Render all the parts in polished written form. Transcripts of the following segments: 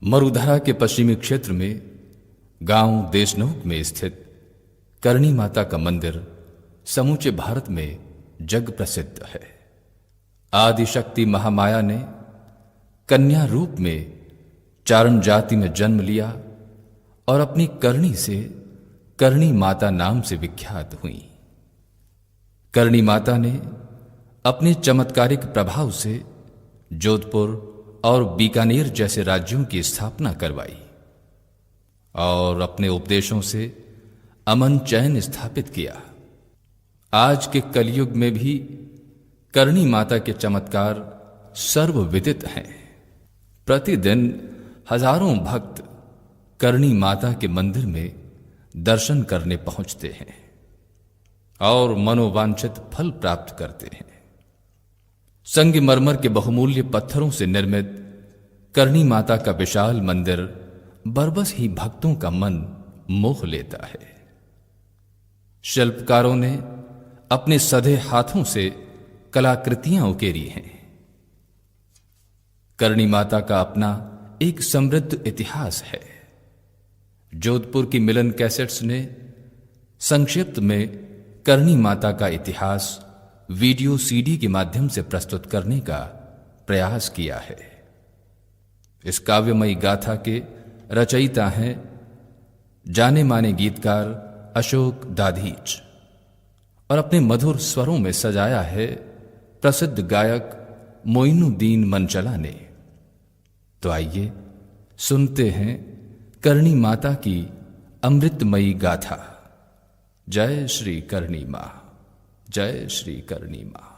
मरुधरा के पश्चिमी क्षेत्र में गांव देशनोक में स्थित करणी माता का मंदिर समूचे भारत में जग प्रसिद्ध है। आदिशक्ति महामाया ने कन्या रूप में चारण जाति में जन्म लिया और अपनी करणी से करणी माता नाम से विख्यात हुई। करणी माता ने अपने चमत्कारिक प्रभाव से जोधपुर और बीकानेर जैसे राज्यों की स्थापना करवाई और अपने उपदेशों से अमन चैन स्थापित किया। आज के कलयुग में भी करणी माता के चमत्कार सर्वविदित हैं। प्रतिदिन हजारों भक्त करणी माता के मंदिर में दर्शन करने पहुंचते हैं और मनोवांछित फल प्राप्त करते हैं। संगमरमर के बहुमूल्य पत्थरों से निर्मित करणी माता का विशाल मंदिर बरबस ही भक्तों का मन मोह लेता है। शिल्पकारों ने अपने सधे हाथों से कलाकृतियां उकेरी हैं। करणी माता का अपना एक समृद्ध इतिहास है। जोधपुर की मिलन कैसेट्स ने संक्षिप्त में करणी माता का इतिहास वीडियो सीडी के माध्यम से प्रस्तुत करने का प्रयास किया है। इस काव्यमयी गाथा के रचयिता हैं जाने माने गीतकार अशोक दाधीच और अपने मधुर स्वरों में सजाया है प्रसिद्ध गायक मोइनुद्दीन मनचला ने। तो आइए सुनते हैं करणी माता की अमृतमयी गाथा। जय श्री करणी मां, जय श्री करणी मां।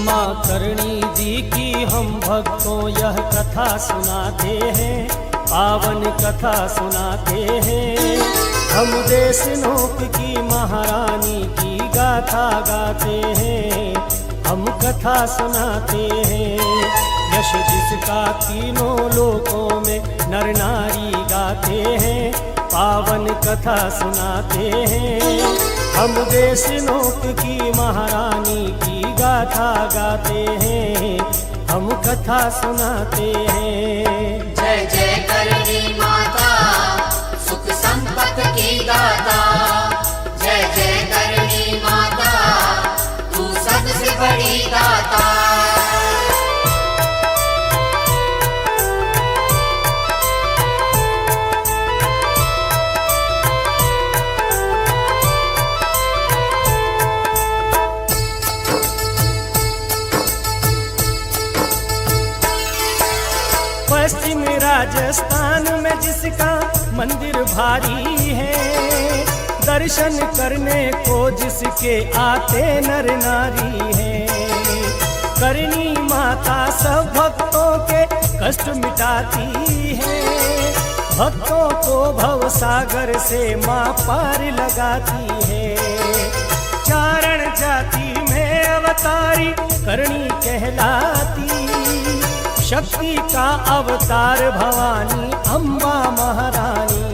मां करणी जी की हम भक्तों यह कथा सुनाते हैं, पावन कथा सुनाते हैं। हम देशनोक की महारानी की गाथा गाते हैं, हम कथा सुनाते हैं। यश जिसका तीनों लोकों में नर नारी गाते हैं, पावन कथा सुनाते हैं। हम देशनोक की महारानी की गाथा गाते हैं, हम कथा सुनाते हैं। जय जय करणी माता, सुख संपत की दाता। जय जय करणी माता, तू सबसे बड़ी दाता। पश्चिम राजस्थान में जिसका मंदिर भारी है, दर्शन करने को जिसके आते नर नारी है। करणी माता सब भक्तों के कष्ट मिटाती है, भक्तों को भव सागर से माँ पार लगाती है। चारण जाति में अवतारी करणी कहलाती, शक्ति का अवतार भवानी अम्बा महारानी।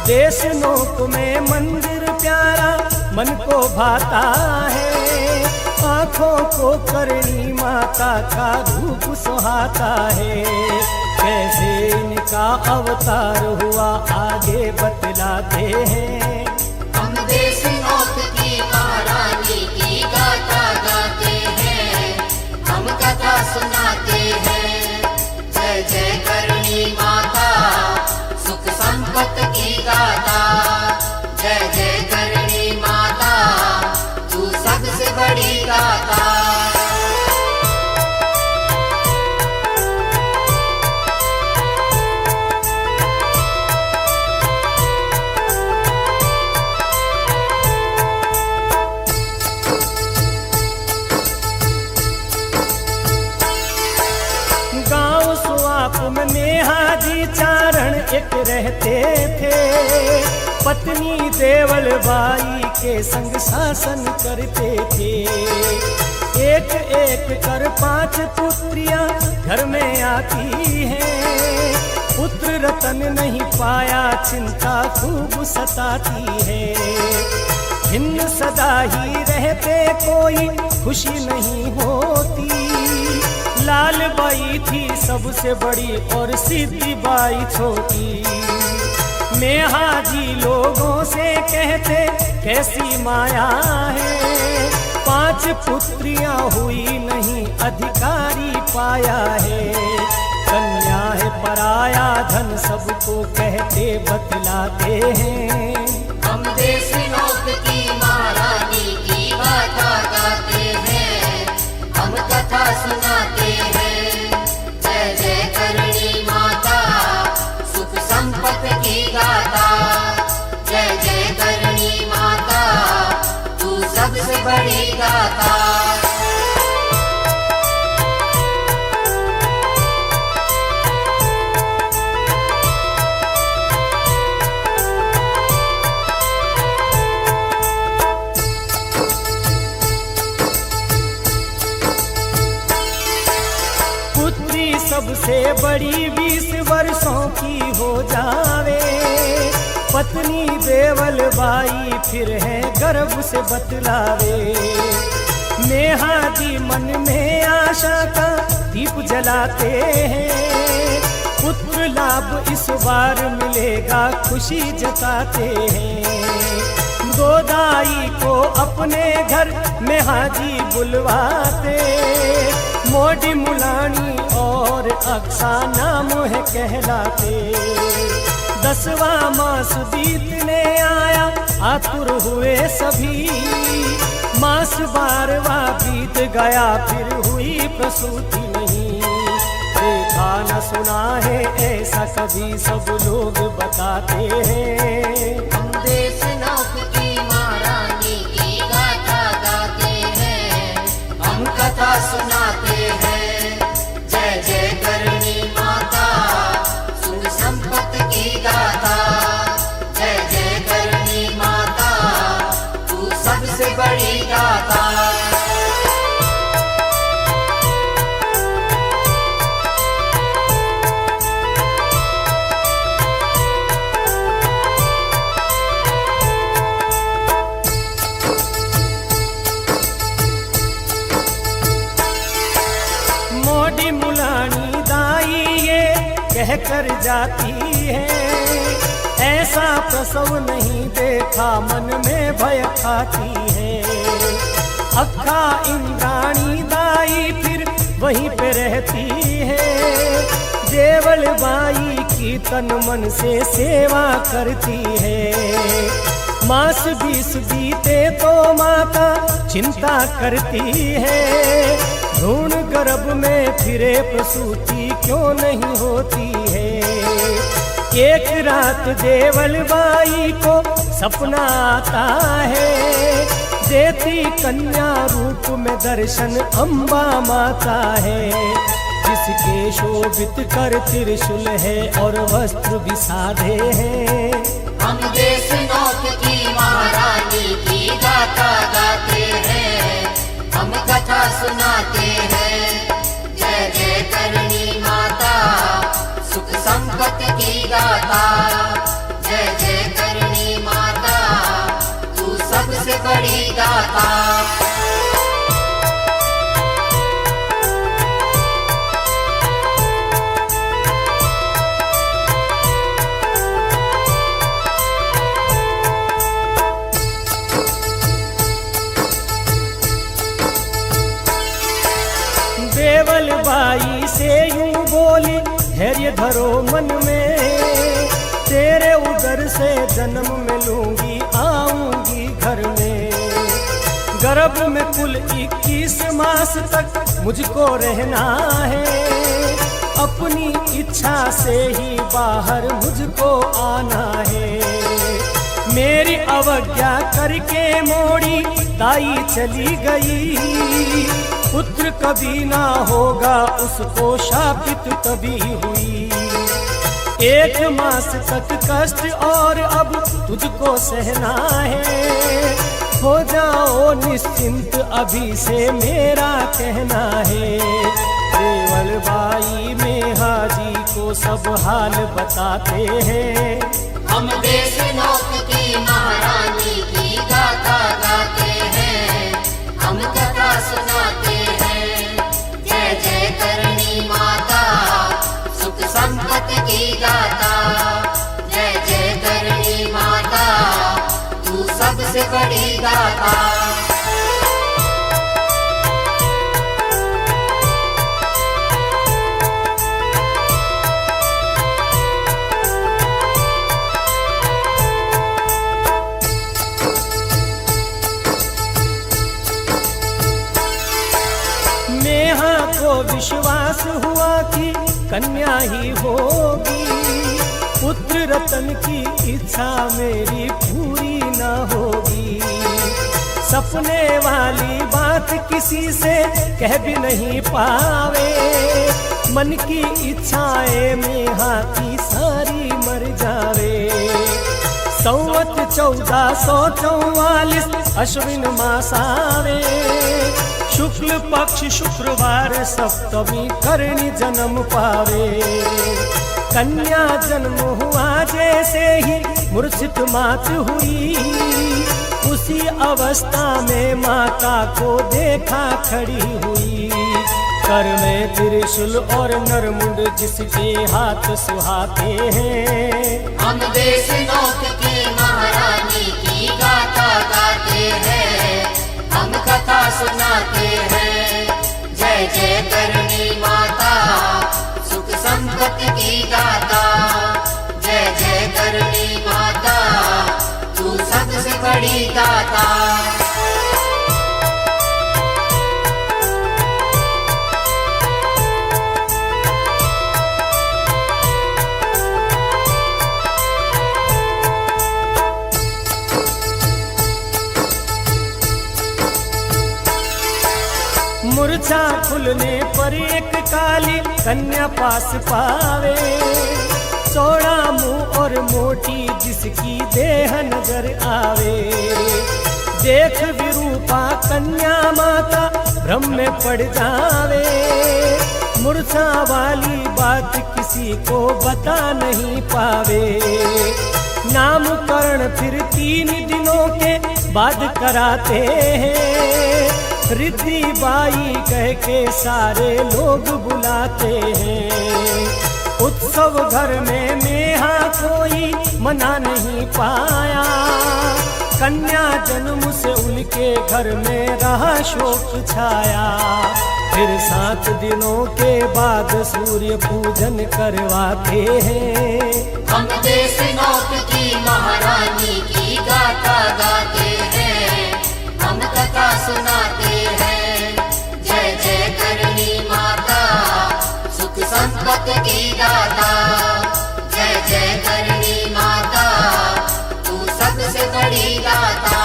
देशनोक में मंदिर प्यारा मन को भाता है, आँखों को करणी माता का रूप सुहाता है। कैसे इनका अवतार हुआ आगे बतलाते हैं। हम देशनोक की महारानी की गाथा गाते हैं, हम कथा सुनाते हैं। जय जय करणी माता, सुख संपत की दाता। जय जय करणी माता, तू सबसे बड़ी दाता। नेहा जी चारण एक रहते थे, पत्नी देवल बाई के संग शासन करते थे। एक एक कर 5 पुत्रियां घर में आती हैं, पुत्र रतन तन नहीं पाया, चिंता खूब सताती है। भिन्न सदा ही रहते कोई खुशी नहीं होती। लाल बाई थी सबसे बड़ी और सिद्धि बाई छोटी। मेहा जी लोगों से कहते कैसी माया है, 5 पुत्रियां हुई नहीं अधिकारी पाया है। कन्या है पराया धन सबको कहते बतलाते हैं। हम देश लोक की महारानी की गाथा गाते हैं, हम कथा सुनाते हैं। जय जय करणी माता सुख संपत्ति की गाथा। जय जय करणी माता तू सबसे बड़ी गाथा। सबसे बड़ी 20 वर्षों की हो जावे, पत्नी देवल बाई फिर है गर्भ से बतलावे। नेहा जी मन में आशा का दीप जलाते हैं, पुत्र लाभ इस बार मिलेगा खुशी जताते हैं। गोदाई को अपने घर में हाजी बुलवाते, मोडी मुलानी और अक्सा नाम है कहलाते। 10वां मास बीतने आया आतुर हुए सभी, मास 12वां बीत गया फिर हुई प्रसूति नहीं। देखा न सुना है ऐसा कभी सब लोग बताते हैं। हम देश नौक की महारानी की गाथा गाते हैं, हम कथा सुनाते हैं। जय जय करणी माता सुख संपत्ति की गाथा। जय जय करणी माता तू सबसे बड़ी गाथा। मोडी मुलानी दाई ये कह कर जाती है, ऐसा प्रसव नहीं देखा मन में भय खाती है। अक्का इंद्राणी दाई फिर वहीं पे रहती है, देवल बाई की तन मन से सेवा करती है। मास 20 बीते तो माता चिंता करती है, भ्रूण गर्भ में फिरे प्रसूति क्यों नहीं होती है। एक रात देवल बाई को सपना आता है, देती कन्या रूप में दर्शन अम्बा माता है। जिसके शोभित कर त्रिशूल है और वस्त्र भी साधे हैं। हम देश नौक की महारानी की गाथा गाते हैं, हम कथा सुनाते हैं। जय जय करणी माता सुख संपत्ति की गाथा। जय जय करणी माता तू सबसे बड़ी गाथा। देवल बाई से यूं बोली धैर्य धरो मन में, तेरे उदर से जन्म में लूंगी आऊंगी घर में। गर्भ में कुल 21 मास तक मुझको रहना है, अपनी इच्छा से ही बाहर मुझको आना है। मेरी अवज्ञा करके मोड़ी दाई चली गई, पुत्र कभी ना होगा उसको शापित कभी हुई। 1 मास तक कष्ट और अब तुझको सहना है, हो जाओ निश्चिंत अभी से मेरा कहना है। देवल बाई में हाजी को को सब हाल बताते हैं। हम देश नौक की महारानी की गाथा गाते हैं, हम कथा सुनाते हैं। जय जय करणी माता, सुख संपत्ति की गाथा। जय जय करणी माता, तू सबसे बड़ी गाथा। नेहा को विश्वास हुआ कि कन्या ही होगी, पुत्र रतन की इच्छा मेरी पूरी न होगी। सपने वाली बात किसी से कह भी नहीं पावे, मन की इच्छाएं नेहा की सारी मर जावे। संवत 1444 अश्विन मास आवे, शुक्ल पक्ष शुक्रवार सप्तमी करणी जन्म पावे। कन्या जन्म हुआ जैसे ही मूर्छित मात हुई, उसी अवस्था में माता को देखा खड़ी हुई। कर में त्रिशूल और नरमुंड जिसके हाथ सुहाते हैं। हम देश नौक की महारानी की गाथा गाते हैं, हम कथा सुनाते हैं। जय जय करणी माता, सुख संपत्ति की गाथा। जय जय करणी माता, तू सबसे बड़ी गाथा। मूर्छा खुलने पर एक काली कन्या पास पावे, चौड़ा मुंह और मोटी जिसकी देह नजर आवे। देख विरूपा कन्या माता भ्रम में पड़ जावे, मूर्छा वाली बात किसी को बता नहीं पावे। नामकरण फिर 3 दिनों के बाद कराते हैं, रिद्धि बाई कह के सारे लोग बुलाते हैं। उत्सव घर में नेहा कोई मना नहीं पाया, कन्या जन्म से उनके घर में रहा शोक छाया। फिर 7 दिनों के बाद सूर्य पूजन करवाते हैं। हम देश नौक की महारानी की गाथा गाते हैं, हम कथा सुनाते हैं। जय जय करणी माता, सुख संपत्ति की गाथा। जय जय करणी माता, तू सबसे बड़ी गाथा।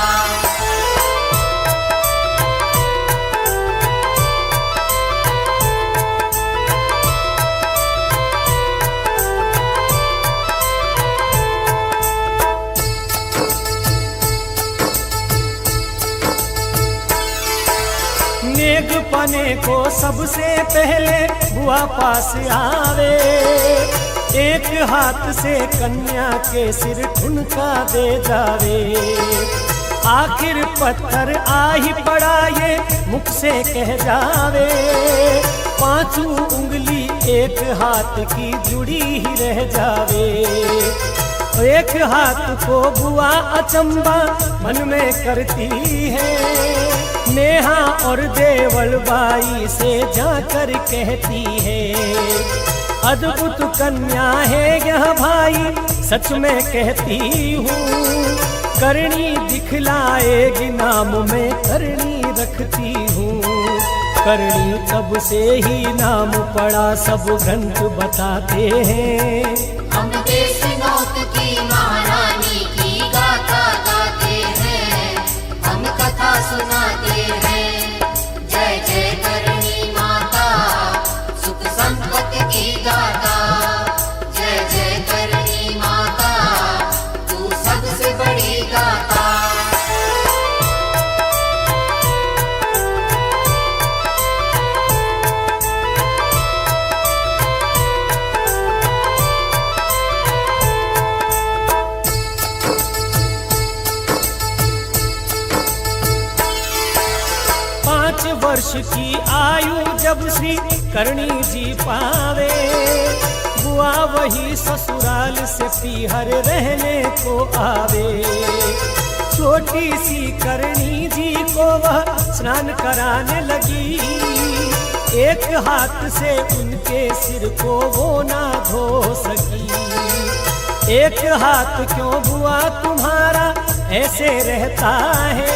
नेग पने को सबसे पहले बुआ पास आवे, एक हाथ से कन्या के सिर ठुनका दे जावे। आखिर पत्थर आ ही पड़ा ये मुख से कह जावे, 5 उंगली एक हाथ की जुड़ी ही रह जावे। एक हाथ को बुआ अचंबा मन में करती है, नेहा और देवल बाई से जाकर कहती है। अद्भुत कन्या है यह भाई, सच में कहती हूँ, करणी दिखलाएगी नाम में करणी रखती हूँ। करणी तब से ही नाम पड़ा सब ग्रंथ बताते हैं। हम देश नौक की महारानी की गाथा गाते हैं, हम कथा सुनाते हैं। जय जय करणी माता, सुख संपत्ति की गाथा। जय जय करणी माता, तू सबसे बड़ी गाथा। की आयु जब श्री करणी जी पावे, बुआ वही ससुराल से पीहर रहने को आवे। छोटी सी करणी जी को वह स्नान कराने लगी, एक हाथ से उनके सिर को वो ना धो सकी। एक हाथ क्यों बुआ तुम्हारा ऐसे रहता है,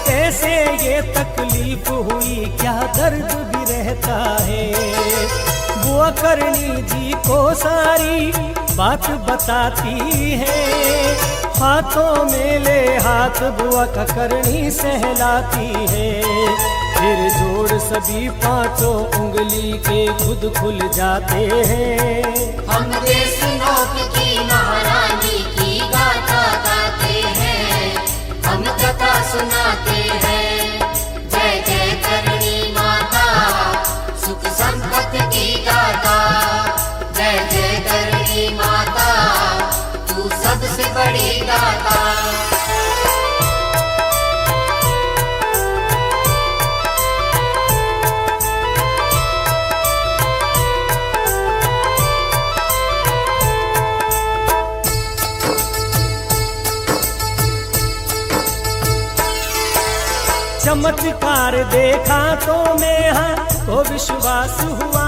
कैसे ये तकलीफ हुई, क्या दर्द भी रहता है। बुआ करणी जी को सारी बात बताती है, हाथों में ले हाथ बुआ का करणी सहलाती है। फिर जोड़ सभी पांचों उंगली के खुद खुल जाते हैं। हम देश लोक की महारानी की गाथा गाते हैं, हम कथा सुनाते हैं। जय जय करणी माता, सुख संपत्ति की दाता। जय जय करणी माता, तू सबसे बड़ी दाता। चमत्कार देखा तो मेहा को विश्वास हुआ,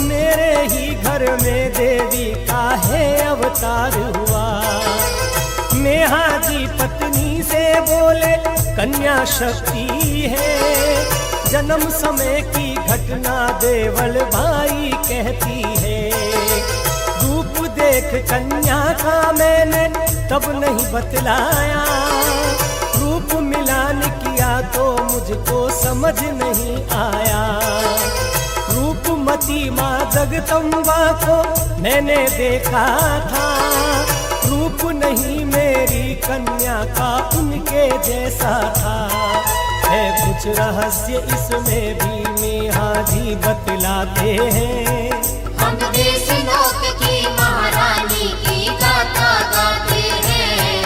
मेरे ही घर में देवी का है अवतार हुआ। मेहा जी पत्नी से बोले कन्या शक्ति है, जन्म समय की घटना देवल भाई कहती है। रूप देख कन्या का मैंने तब नहीं बतलाया, रूप मिलान किया तो मुझको समझ नहीं आया। रूपमती माँ जगदम्बा को मैंने देखा था, रूप नहीं मेरी कन्या का उनके जैसा था। है कुछ रहस्य इसमें भी मेहा जी बतलाते हैं। हम देश लोक की महारानी की गाथा गाते हैं,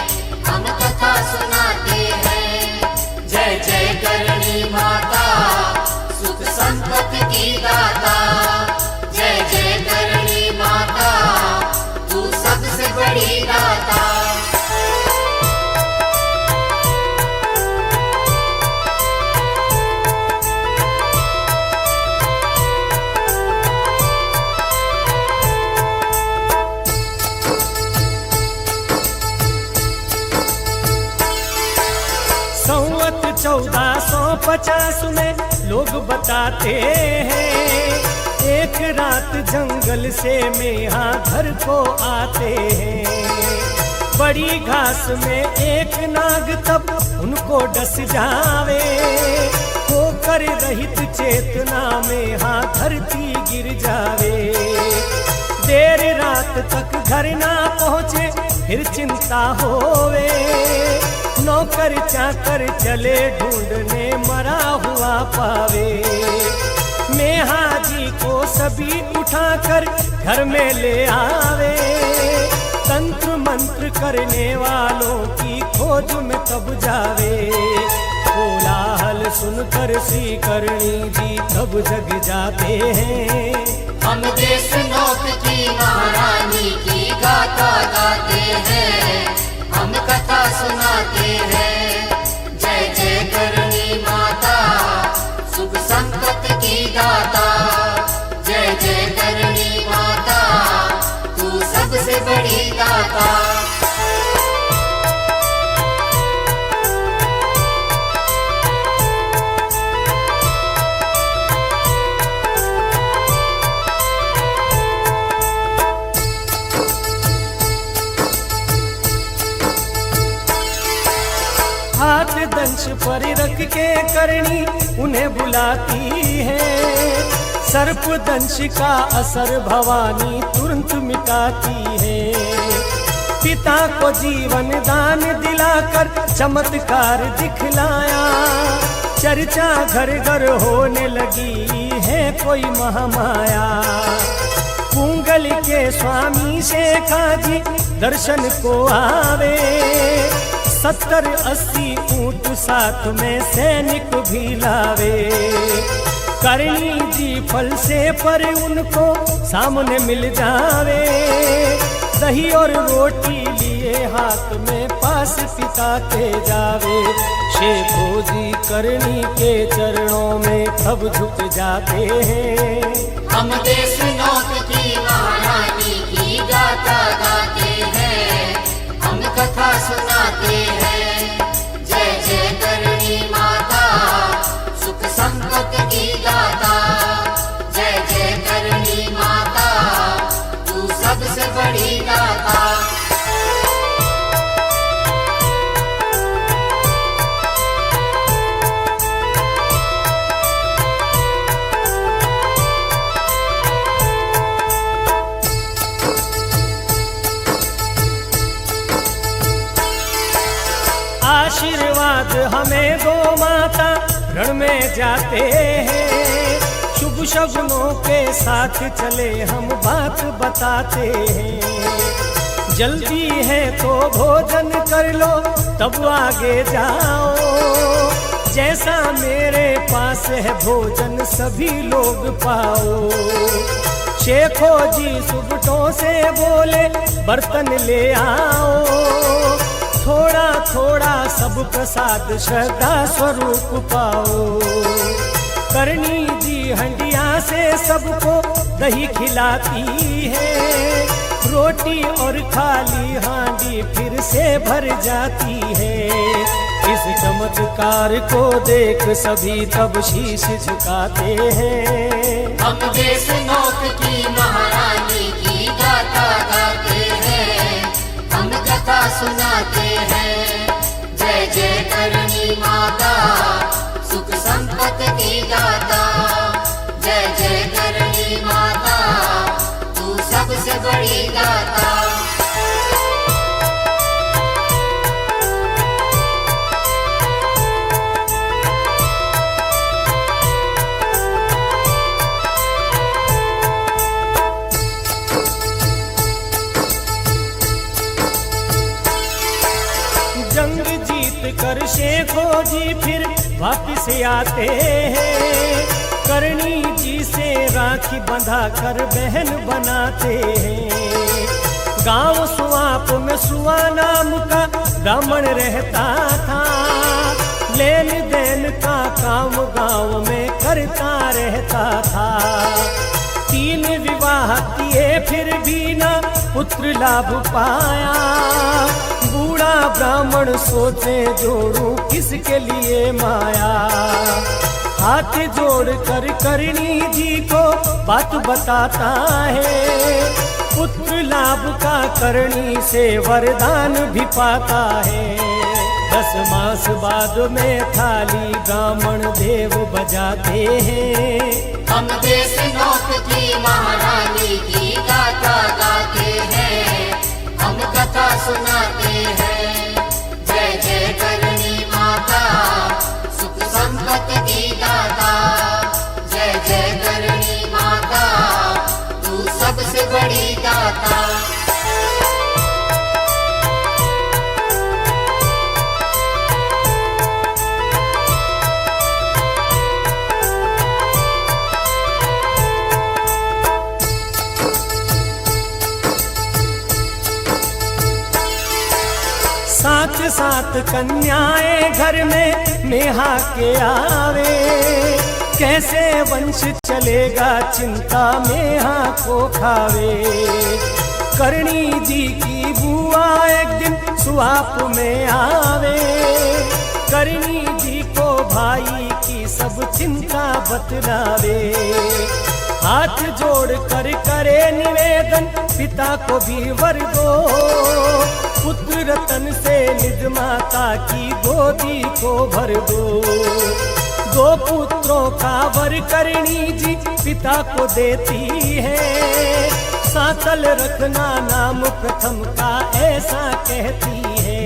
हम कथा सुनाते हैं। जय जय करणी माता, सुख संपत्ति की दाता। जय जय करणी माता, तू सबसे बड़ी दाता। संवत 1450 में लोग बताते हैं, एक रात जंगल से मेहा घर को आते हैं। बड़ी घास में एक नाग तब उनको डस जावे, होकर रहित चेतना मेहा धरती गिर जावे। देर रात तक घर ना पहुँचे फिर चिंता होवे, नौकर चाकर चले ढूंढने मरा हुआ पावे। मेहा जी को सभी उठाकर घर में ले आवे, तंत्र मंत्र करने वालों की खोज में तब जावे। कोलाहल सुनकर श्री करणी जी तब जग जाते हैं। हम देश लोक की महारानी की गाथा गाते हैं, हम कथा सुनाते हैं। जय जय करणी माता, सुख संपत्ति की दाता। जय जय करणी माता, तू सबसे बड़ी दाता। हाथ दंश पर रख के करणी उन्हें बुलाती है, सर्प दंश का असर भवानी तुरंत मिटाती है। पिता को जीवन दान दिलाकर चमत्कार दिखलाया, चर्चा घर घर होने लगी है कोई महामाया। कुंगल के स्वामी शेखा जी दर्शन को आवे, 70-80 ऊंट साथ में सैनिक भी लावे। करणी जी फल से पर उनको सामने मिल जावे। दही और रोटी लिए हाथ में पास पिता के जावे। शेखो जी करणी के चरणों में तब झुक जाते हैं। हम देशनोक की महारानी की गाथा गाते हैं, हम कथा सुनाते हैं। जय जय करणी माता, सुख संपत्ति की दाता। जय जय करणी माता, तू सबसे बड़ी दाता। आशीर्वाद हमें दो माता, रण में जाते हैं। शुभ शगुनों के साथ चले हम बात बताते हैं। जल्दी है तो भोजन कर लो तब आगे जाओ। जैसा मेरे पास है भोजन सभी लोग पाओ। शेखो जी सुबटों से बोले बर्तन ले आओ। थोड़ा थोड़ा सब प्रसाद श्रद्धा स्वरूप पाओ। करणी जी हंडिया से सबको दही खिलाती है। रोटी और खाली हांडी फिर से भर जाती है। इस चमत्कार को देख सभी तब शीश झुकाते हैं। हम देशनोक की महारानी की गाथा गाते हैं, हम कथा सुनाते हैं। जय जय करणी माता, सुख संपत्ति की दाता। जय जय करणी माता, तू सबसे बड़ी दाता। जंग जीत कर शेखो जी फिर वापिस आते हैं। करणी जी से राखी बंधा कर बहन बनाते हैं। गांव सुआप में सुआ नाम का ब्राह्मण रहता था। लेन देन का काम गांव में करता रहता था। 3 विवाह किए फिर भी ना पुत्र लाभ पाया। बूढ़ा ब्राह्मण सोचे जोड़ू किसके लिए माया। हाथ जोड़ कर करणी जी को बात बताता है। पुत्र लाभ का करणी से वरदान भी पाता है। 10 मास बाद में थाली ब्राह्मण देव बजाते हैं। हम देशनोक की महारानी की गाथा गाते हैं, हम कथा सुनाते हैं। जय जय करणी माता, सुख संपत्ति की दाता। जय जय करणी माता, तू सबसे बड़ी दाता। साथ साथ कन्याएं घर में नेहा के आवे। कैसे वंश चलेगा चिंता मेहा को खावे। करणी जी की बुआ एक दिन सुआप में आवे। करणी जी को भाई की सब चिंता बतलावे। हाथ जोड़ कर करे निवेदन पिता को भी वर दो। पुत्र रतन से निज माता की गोदी को भर दो। 2 पुत्रों का वर करणी जी पिता को देती है। सातल रखना नाम प्रथम का ऐसा कहती है।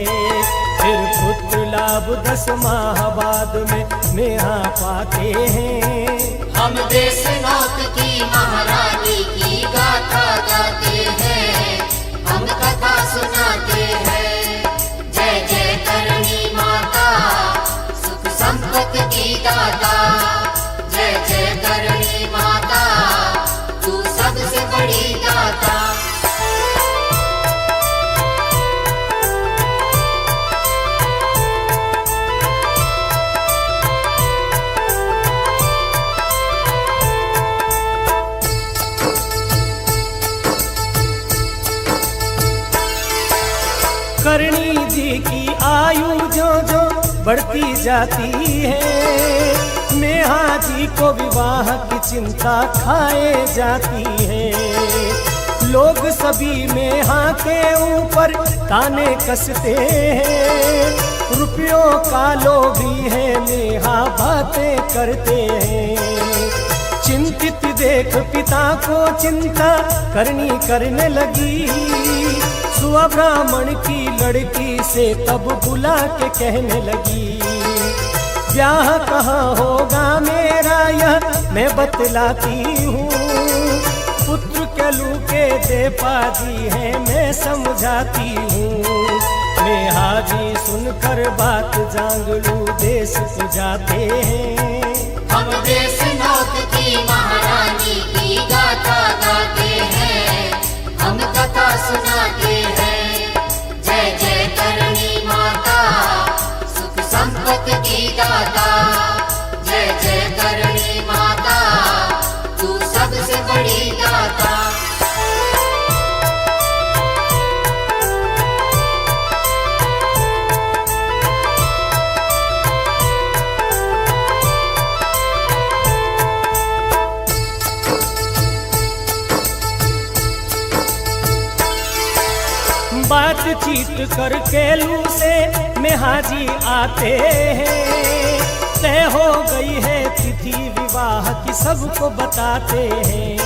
फिर पुत्र लाभ 10 माह बाद में नेहा पाते हैं। हम देशनोक की महारानी की गाथा गाते हैं, हम कथा सुनाते हैं। जय जय कर करणी जी की आयु जो जो बढ़ती जाती है, नेहा जी को विवाह की चिंता खाए जाती है। लोग सभी नेहा के ऊपर ताने कसते हैं, रुपयों का लोभी है नेहा बातें करते हैं। चिंतित देख पिता को चिंता करनी करने लगी, सुआ ब्राह्मण की लड़की से तब बुला के कहने लगी, ब्याह कहाँ होगा मेरा यह मैं बतलाती हूँ, पुत्र कलू के दे पाजी है मैं समझाती हूँ। नेहा जी सुनकर बात जांगलू देश को जाते हैं, हम देश नौक की महारानी की गाथा गाते हैं, हम कथा सुनाते हैं। जय जय करणी माता सुख संपत्ति की दाता, जय जय करणी माता तू सबसे बड़ी दाता। बातचीत कर केलू से मेहाजी आते हैं, तय हो गई है तिथि विवाह की सबको बताते हैं।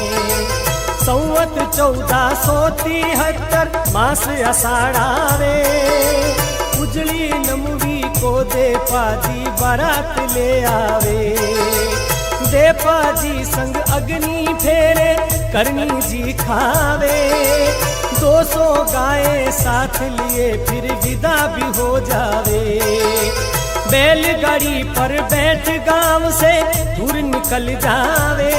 संवत 1473 मास अषाढ़ावे, उजली नमवी को दे पाजी बारात ले आवे। देपा जी संग अग्नि फेरे करनी जी खावे, 200 गाय साथ लिए फिर विदा भी हो जावे। बैलगाड़ी पर बैठ गांव से दूर निकल जावे,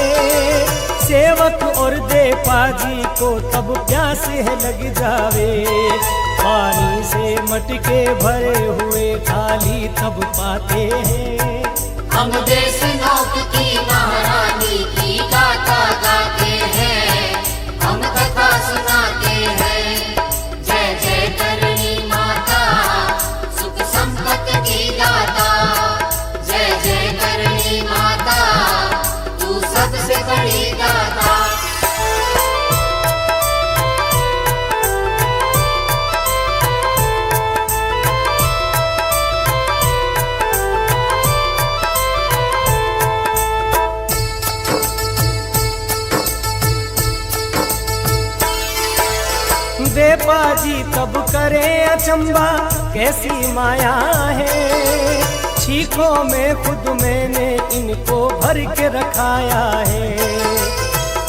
सेवक और देपा जी को तब प्यास है लग जावे। पानी से मटके भरे हुए थाली तब पाते हैं, हम देश नौक की महारानी की गाथा गाते हैं, हम कथा सुनाते हैं। जय जय करणी माता सुख संपत्ति की दाता, जय जय करणी माता तू सबसे बड़ी दाता। देपा जी तब करे अचंबा कैसी माया है, छीकों में खुद मैंने इनको भर के रखाया है।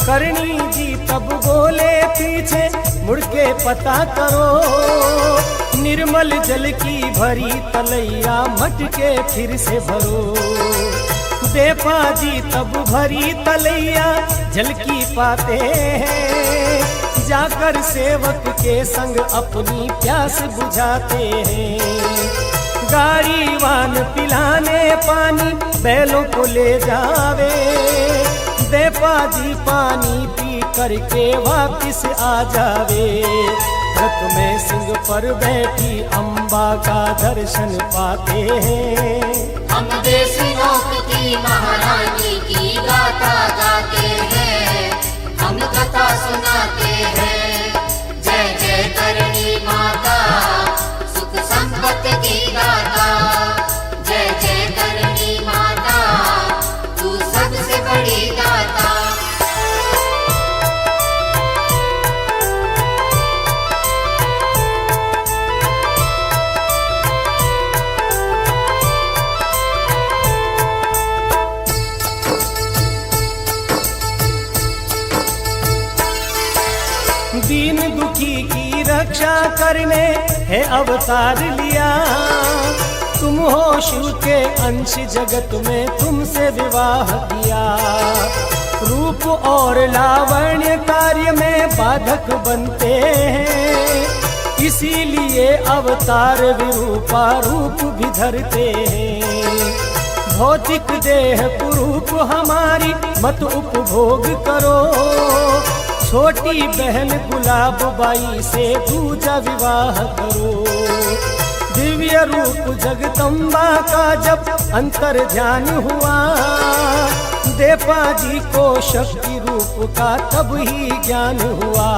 करणी जी तब बोले पीछे मुड़ के पता करो, निर्मल जल की भरी तलैया मटके फिर से भरो। देपा जी तब भरी तलैया जल की पाते हैं, जाकर सेवक के संग अपनी प्यास बुझाते हैं। गाड़ीवान पिलाने पानी बैलों को ले जावे, देपा जी पानी पी करके वापिस आ जावे। रथ में सिंह पर बैठी अम्बा का दर्शन पाते हैं, हम देश नौक की महारानी की गाथा गाते हैं, हम कथा सुनाते हैं। जय जय करणी माता सुख संपत्ति की दाता, जय जय करणी माता तू सबसे बड़ी दाता। दीन दुखी की रक्षा करने है अवतार लिया, तुम हो शिव के अंश जगत में तुमसे विवाह किया। रूप और लावण्य कार्य में बाधक बनते हैं, इसीलिए अवतार विरूपा रूप भी धरते हैं। भौतिक देह कुरूप हमारी मत उपभोग करो, छोटी बहन गुलाब बाई से दूजा विवाह करो। दिव्य रूप जगदम्बा का जब अंतर ध्यान हुआ, देपा जी को शक्ति रूप का तब ही ज्ञान हुआ।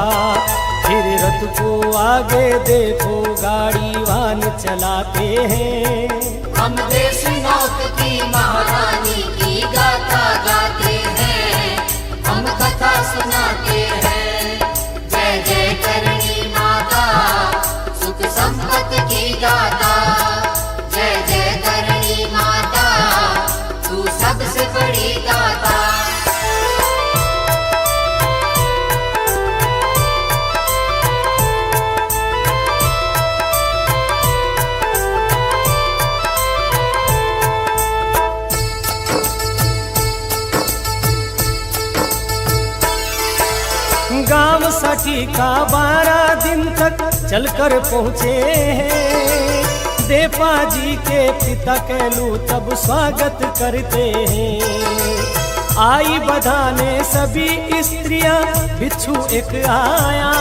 फिर रथ को आगे देखो गाड़ी वान चलाते हैं, हम देश नौक की महारानी की गाथा गाते हैं, हम कथा सुनाते हैं। जय जय करणी माता सुख संपत्ति की गाथा, जय जय करणी माता तू सबसे बड़ी गाथा। गांव सटी का 12 दिन तक चलकर पहुँचे हैं। देपा जी के पिता कहलू तब स्वागत करते हैं। आई बधाने सभी स्त्रियां, बिच्छू एक आया।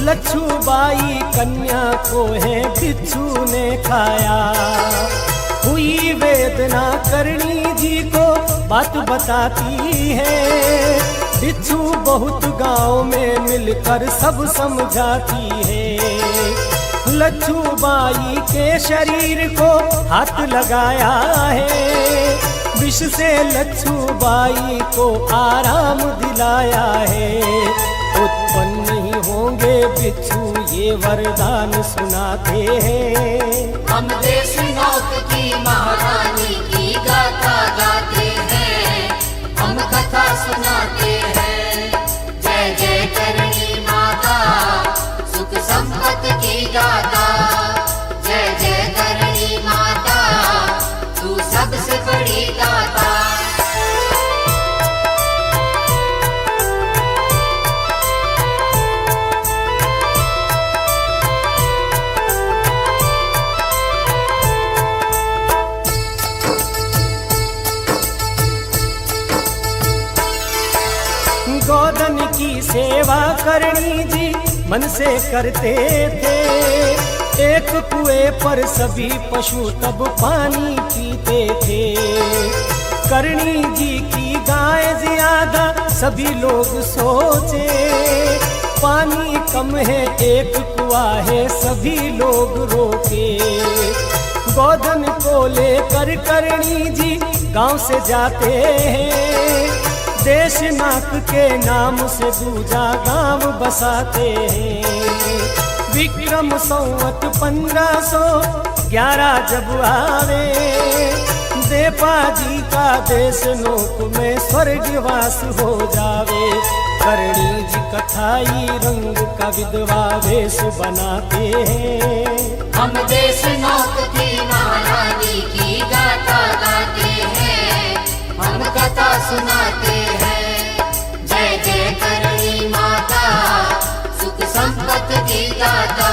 लच्छू बाई कन्या को है बिच्छू ने खाया। हुई वेदना करणी जी को बात बताती है। बिच्छू बहुत गांव में मिलकर सब समझाती है। लच्छू बाई के शरीर को हाथ लगाया है। विष से लच्छू बाई को आराम दिलाया है। उत्पन्न नहीं होंगे बिच्छू ये वरदान सुनाते हैं। हम देश नौक की महारानी की गाथा गाते हैं, हम कथा सुनाते हैं। जय जय करणी माता सुख संपत्ति की गाथा, जय जय करणी माता तू सबसे बड़ी गाथा। गोदन की सेवा करणी जी मन से करते थे। एक कुएं पर सभी पशु तब पानी पीते थे। करणी जी की गाय ज्यादा सभी लोग सोचे। पानी कम है एक कुआं है सभी लोग रोके। गोदन को लेकर करणी जी गांव से जाते हैं। देशनाथ के नाम से दूजा गांव बसाते हैं। विक्रम संवत 1511 जब आवे, देपा जी का देशनोक में स्वर्गवास हो जावे। करणी जी कथाई रंग का विधवा वेश बनाते हैं। हम देश नौक की महारानी की गाथा गाते हैं, हम कथा सुनाते हैं। जय जय करणी माता सुख संपत्ति की गाथा,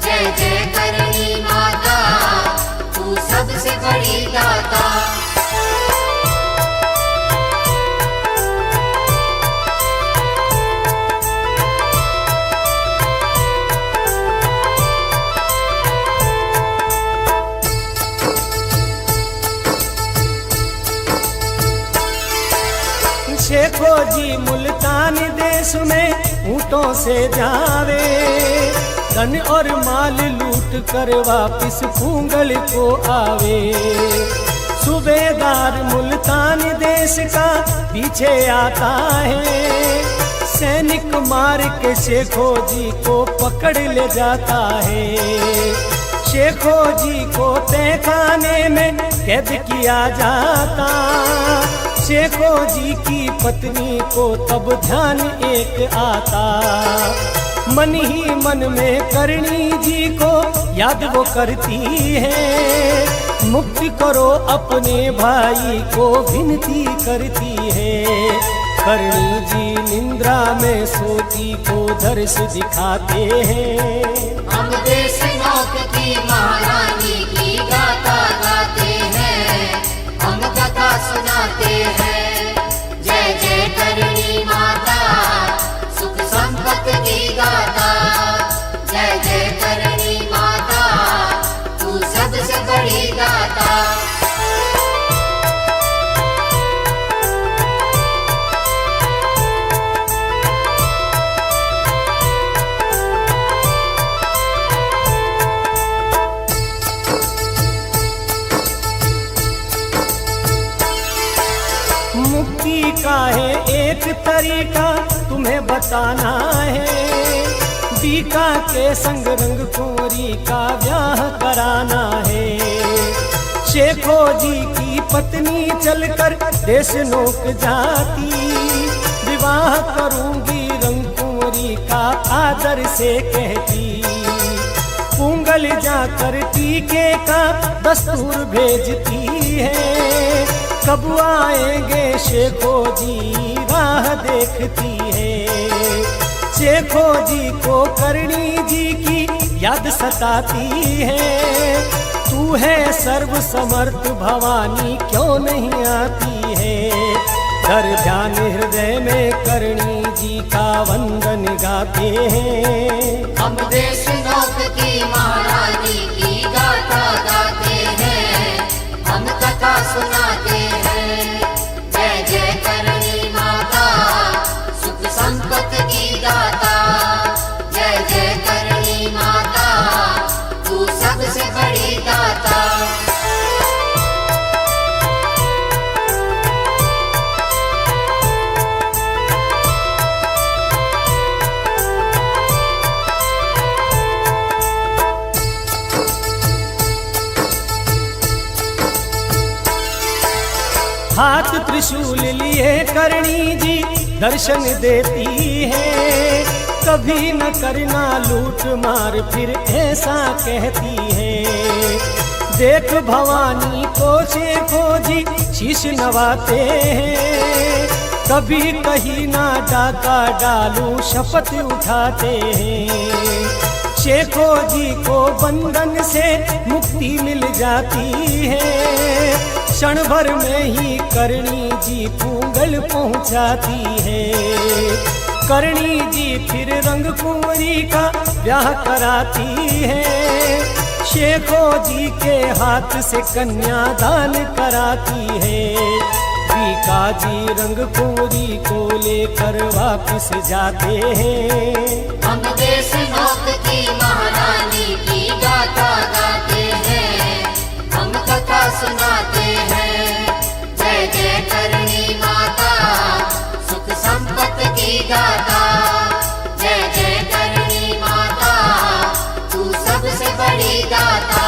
जय जय करणी माता तू सबसे बड़ी गाथा। शेखो जी मुल्तान देश में ऊँटों से जावे। धन और माल लूट कर वापिस पूंगल को आवे। सूबेदार मुल्तान देश का पीछे आता है। सैनिक मार के शेखो जी को पकड़ ले जाता है। शेखो जी को तहखाने में कैद किया जाता। शेखो जी की पत्नी को तब ध्यान एक आता। मन ही मन में करणी जी को याद वो करती है। मुक्ति करो अपने भाई को विनती करती है। करणी जी निंद्रा में सोती को दर्श दिखाते हैं। हम देश नौक की महारानी की गाथा गाते हैं, हम कथा सुनाते हैं। जय जय करणी माता एक तरीका तुम्हें बताना है, बीका के संग रंग कुंवरी का ब्याह कराना है। शेखो जी की पत्नी चलकर देश नोक जाती, विवाह करूंगी रंग कुंवरी का आदर से कहती। पुंगल जाकर टीके का दस्तूर भेजती है, कब आएंगे शेखो जी राह देखती है। शेखो जी को करणी जी की याद सताती है, तू है सर्व समर्थ भवानी क्यों नहीं आती है। कर ध्यान हृदय में करणी जी का वंदन गाते हैं, हम देश नौक की महारानी की गाथा गाते हैं, हम कथा सुनाते हैं। जय जय करणी माता सुख संपत्ति की दाता, जय जय करणी माता तू सबसे बड़ी दाता। हाथ त्रिशूल लिए करणी जी दर्शन देती है, कभी न करना लूट मार फिर ऐसा कहती है। देख भवानी को शेखो जी शीश नवाते हैं, कभी कहीं ना डाका डालू शपथ उठाते हैं। शेखो जी को बंधन से मुक्ति मिल जाती है, क्षण भर में ही करणी जी पुंगल पहुंचाती है। करणी जी फिर रंग कुंवरी का ब्याह कराती है, शेखो जी के हाथ से कन्यादान कराती है। बीका जी रंग कुंवरी को लेकर वापस जाते हैं, हम देश नौक की महारानी की गाथा गाते हैं, हम कथा सुनाते हैं। जय जय करणी माता सुख संपत्ति की दाता, जय जय करणी माता तू सबसे बड़ी दाता।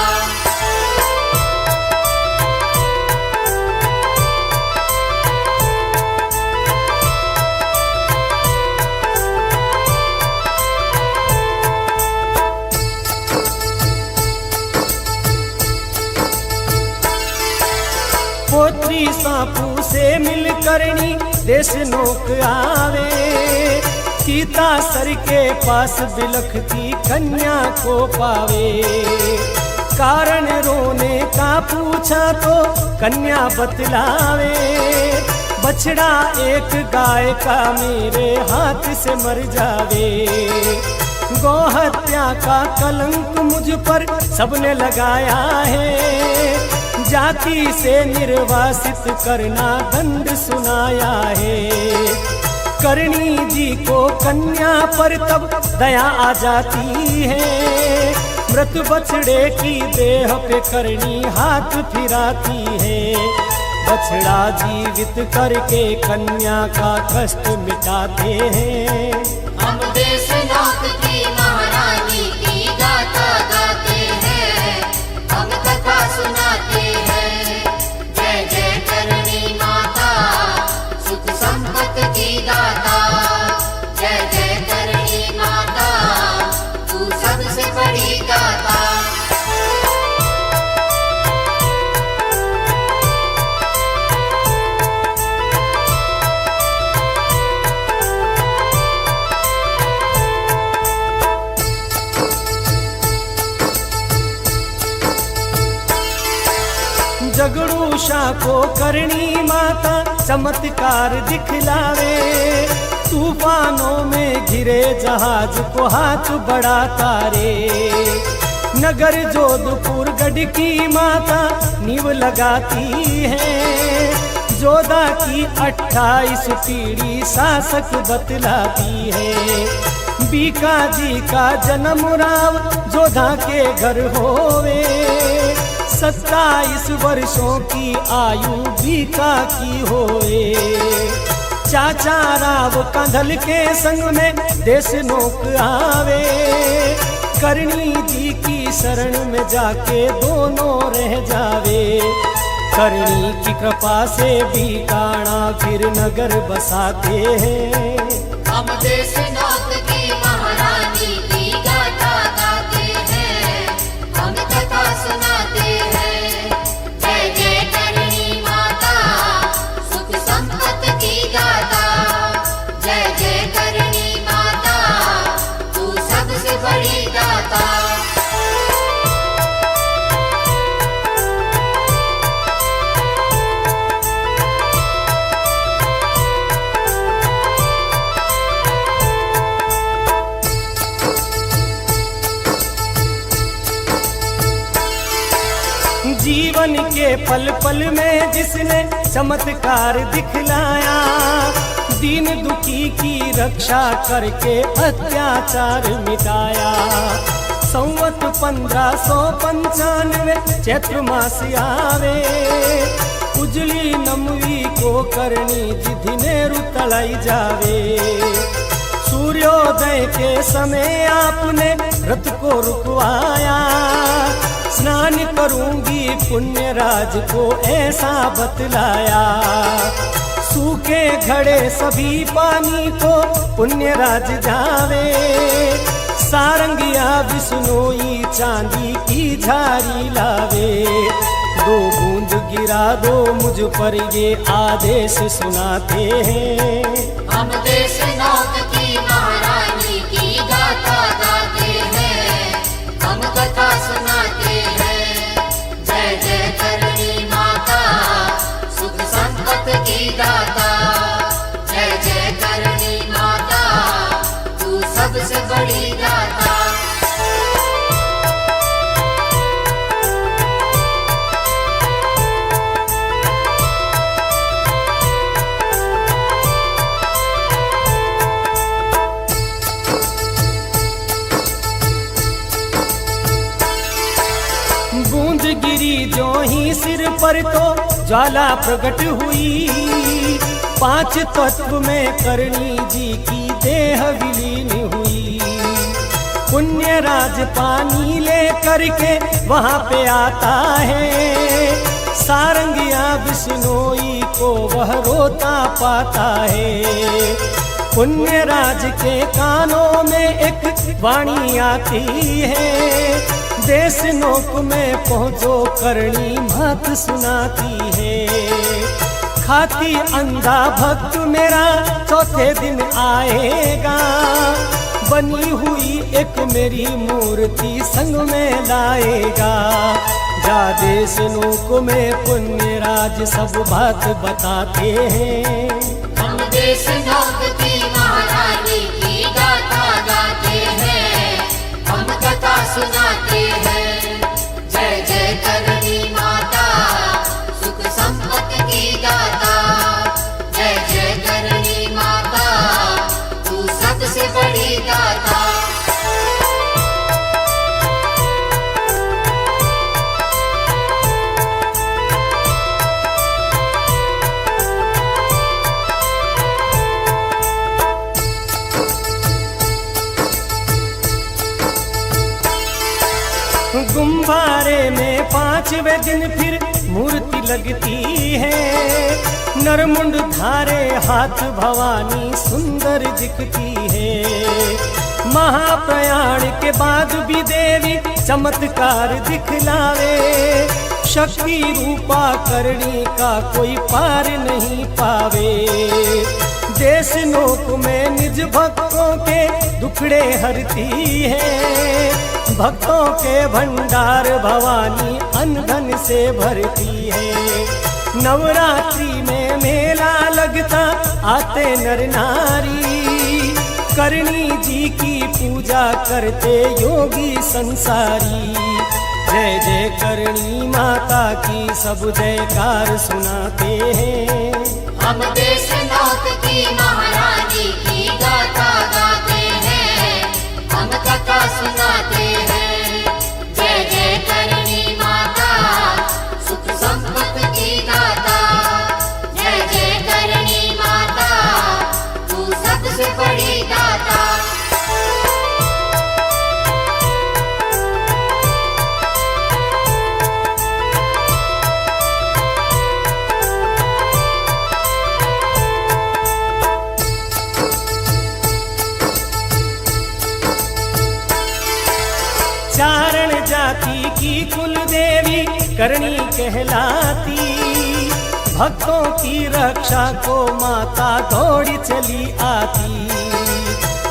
पोत्री सापू से मिल करनी देश नोक आवे, सीता सर के पास बिलखती कन्या को पावे। कारण रोने का पूछा तो कन्या बतलावे, बछड़ा एक गाय का मेरे हाथ से मर जावे। गौहत्या का कलंक मुझ पर सबने लगाया है, जाति से निर्वासित करना दंड सुनाया है। करणी जी को कन्या पर तब दया आ जाती है, मृत बछड़े की देह पे करणी हाथ फिराती है। बछड़ा जीवित करके कन्या का कष्ट मिटाते हैं, हम देश नौक की महारानी की गाथा गाते हैं, हम कथा सुनाते हैं। जय जय करणी माता सुख संपत्ति की दाता, जय जय करणी माता तू सबसे बड़ी दाता। जगड़ूषा को करणी माता चमत्कार दिखलावे, तूफानों में घिरे जहाज को हाथ बढ़ाता रे। नगर जोधपुर गढ़ की माता नींव लगाती है, जोधा की 28 पीढ़ी शासक बतलाती है। बीका जी का जन्म राव जोधा के घर होवे, 27 वर्षों की आयु बीका की होए। चाचा राव कंधल के संग में देश नोक आवे, करणी जी की शरण में जाके दोनों रह जावे। करणी की कृपा से बीकाणा फिर नगर बसाते हैं। हम देश नौक की महारानी की गाथा गाते हैं, हम कथा सुनाते हैं। जय जय करणी माता, सुख संपत्ति की गाथा। जय जय करणी माता, तू सबसे बड़ी दाता। जीवन के पल पल में जिसने चमत्कार दिखलाया, दीन दुखी की रक्षा करके अत्याचार मिटाया। संवत 1595 चैत्र मास आवे, उजली नमवी को करणी जिधने रुतलाई जावे। सूर्योदय के समय आपने रथ को रुकवाया, स्नान करूंगी पुण्य राज को ऐसा बतलाया। सूखे घड़े सभी पानी को पुण्य राज जावे, सारंगिया बिश्नोई चांदी की झारी लावे। दो बूंद गिरा दो मुझ पर ये आदेश सुनाते हैं। हम देश नौक की महारानी की गाथा गाते हैं, हम कथा सुनाते हैं। जय जय करणी माता, सुख संपत्ति की दाता। जय जय करणी माता, तू सबसे बड़ी दाता। बूंद गिरी जो ही सिर पर तो ज्वाला प्रकट हुई, 5 तत्व में करणी जी की देह विलीन हुई। पुण्य राज पानी ले करके वहाँ पे आता है, सारंगिया बिश्नोई को वह रोता पाता है। पुण्य राज के कानों में एक वाणी आती है, देश नोक में पहुँचो करणी मात सुनाती है। खाती अंधा भक्त मेरा चौथे दिन आएगा, बनी हुई एक मेरी मूर्ति संग में लाएगा। जा देश नोक में पुण्य राज सब बात बताते हैं। हम देश नौक की महारानी की गाथा गाते हैं, हम कथा सुनाते हैं। जय जय करणी माता, सुख संपत्ति की दाता। जय जय करणी माता, तू सबसे बड़ी दाता। गुम्बारे में 5वें दिन फिर मूर्ति लगती है, नरमुंड धारे हाथ भवानी सुंदर दिखती है। महाप्रयाण के बाद भी देवी चमत्कार दिखलावे, शक्ति रूपा करणी का कोई पार नहीं पावे। देश नोक में निज भक्तों के दुखड़े हरती है, भक्तों के भंडार भवानी अन्न धन से भरती है। नवरात्रि में मेला लगता आते नर नारी, करणी जी की पूजा करते योगी संसारी। जय जय करणी माता की सब जयकार सुनाते हैं। हम देश नौक की महारानी की गाथा गाते हैं, हम कथा सुनाते हैं। जय जय करणी माता, सुख संपत्ति की दाता। जय जय करणी माता, चारण जाति की कुल देवी करणी कहलाती। भक्तों की रक्षा को माता दौड़ी चली आती।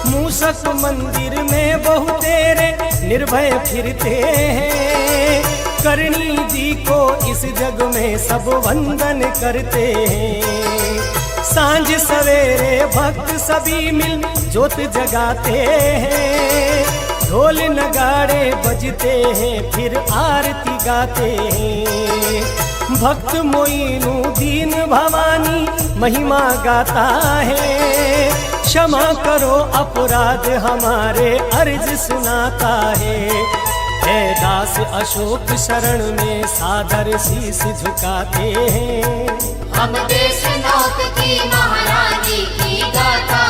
मूसक मंदिर में बहुतेरे निर्भय फिरते हैं। करणी जी को इस जग में सब वंदन करते हैं। सांझ सवेरे भक्त सभी मिल ज्योत जगाते हैं। ढोल नगाड़े बजते हैं फिर आरती गाते हैं। भक्त मोइनुद्दीन भवानी महिमा गाता है। क्षमा करो अपराध हमारे अर्ज सुनाता है। हे दास अशोक शरण में सादर शीश झुकाते हैं। हम देश नौक की महारानी की गाथा